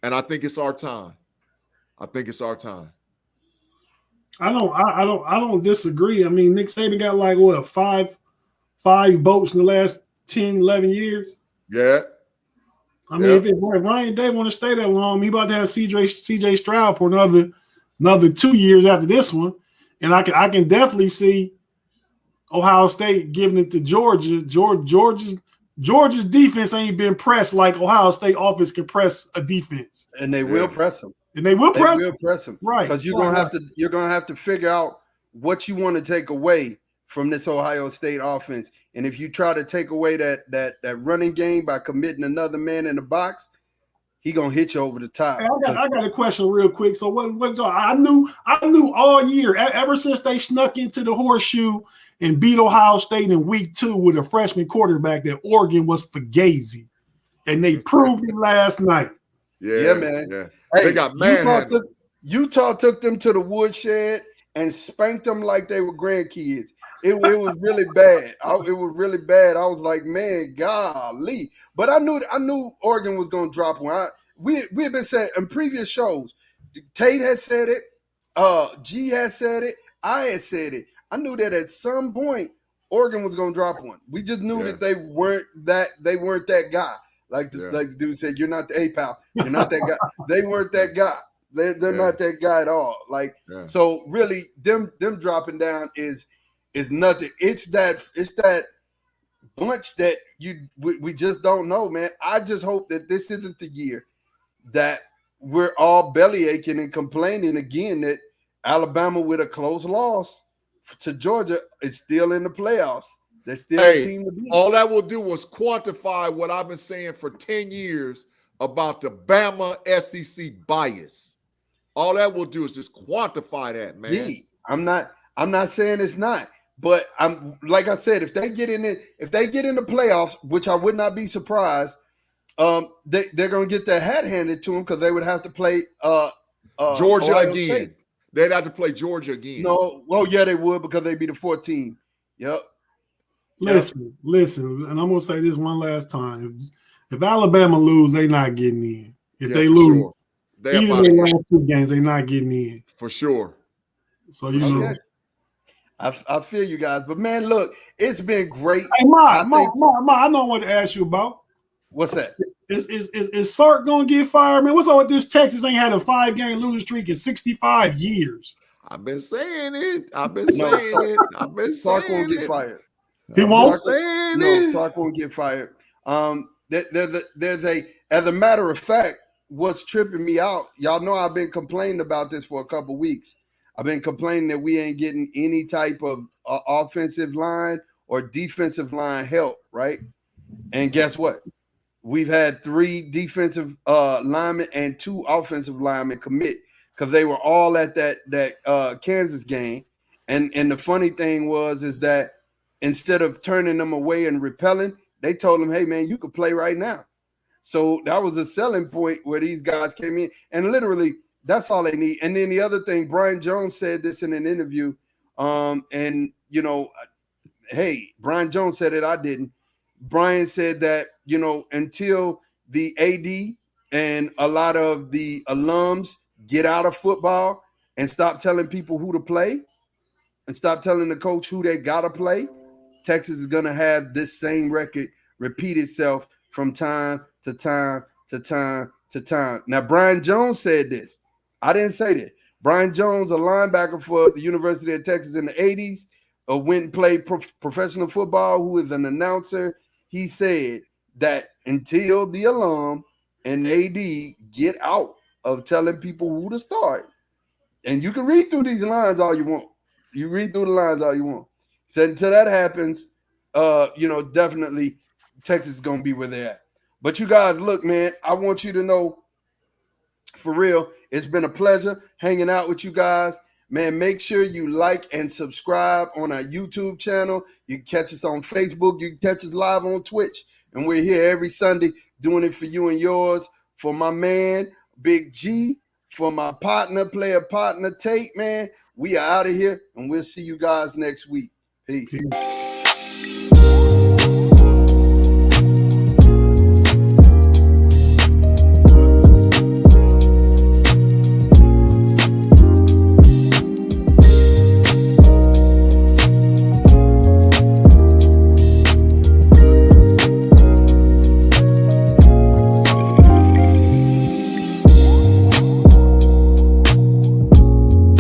And I think it's our time. I think it's our time. I don't disagree. I mean, Nick Saban got like what, five votes in the last 10, 11 years. Yeah. I mean, if Ryan Day want to stay that long, he about to have CJ Stroud for another 2 years after this one. And I can definitely see Ohio State giving it to Georgia. Georgia's defense ain't been pressed like Ohio State offense can press a defense. And they will press them. And they will press them. Right. Because you're gonna have to figure out what you want to take away from this Ohio State offense. And if you try to take away that running game by committing another man in the box, he gonna hit you over the top. Hey, I got a question real quick. So what I knew all year, ever since they snuck into the horseshoe and beat Ohio State in week 2 with a freshman quarterback, that Oregon was fugazi. And they proved it last night. Yeah, man. Yeah. Hey, they got Utah took them to the woodshed and spanked them like they were grandkids. It was really bad. It was really bad. I was like, man, golly. But I knew Oregon was going to drop one. We had been saying in previous shows, Tate had said it, G had said it, I had said it. I knew that at some point Oregon was going to drop one. We just knew that they weren't that guy. Like the dude said, you're not the A-pal. You're not that guy. They weren't that guy. They're not that guy at all. So really, them dropping down is nothing. It's that bunch that we just don't know, man. I just hope that this isn't the year that we're all belly aching and complaining again that Alabama with a close loss to Georgia is still in the playoffs. They're still a team to beat. All that will do was quantify what I've been saying for 10 years about the Bama SEC bias. All that will do is just quantify that, man. Gee, I'm not saying it's not, but I'm like I said, if they get in the playoffs, which I would not be surprised, they're gonna get their hat handed to them because they would have to play Georgia Ohio again. State. They'd have to play Georgia again. No, well, yeah, they would because they'd be the 14. Yep. Listen, and I'm gonna say this one last time. If Alabama lose, they not getting in. If they lose, even the last 2 games, they not getting in. For sure. So you know. I feel you guys, but man, look, it's been great. Hey, Ma, I know I want to ask you about. What's that? Is Sark gonna get fired, man? What's up with this? Texas ain't had a 5-game losing streak in 65 years. I've been saying it. Sark won't get fired. He won't. Sark won't get fired. As a matter of fact, what's tripping me out, y'all know I've been complaining about this for a couple weeks. I've been complaining that we ain't getting any type of offensive line or defensive line help, right? And guess what? We've had 3 defensive linemen and 2 offensive linemen commit because they were all at that Kansas game. And the funny thing is that instead of turning them away and repelling, they told them, hey, man, you could play right now. So that was a selling point where these guys came in. And literally, that's all they need. And then the other thing, Brian Jones said this in an interview. And, you know, hey, Brian Jones said it. I didn't. Brian said that, you know, until the AD and a lot of the alums get out of football and stop telling people who to play and stop telling the coach who they got to play, Texas is going to have this same record repeat itself from time to time to time to time. Now, Brian Jones said this. I didn't say that. Brian Jones, a linebacker for the University of Texas in the 80s, went and played professional football, who is an announcer. he said that until the alum and AD get out of telling people who to start, and you can read through these lines all you want. You read through the lines all you want. He said until that happens, definitely Texas is going to be where they're at. But you guys, look, man, I want you to know, for real, it's been a pleasure hanging out with you guys. Man, make sure you like and subscribe on our YouTube channel. You can catch us on Facebook. You can catch us live on Twitch. And we're here every Sunday doing it for you and yours. For my man, Big G, for my player partner, Tate, man, we are out of here, and we'll see you guys next week. Peace.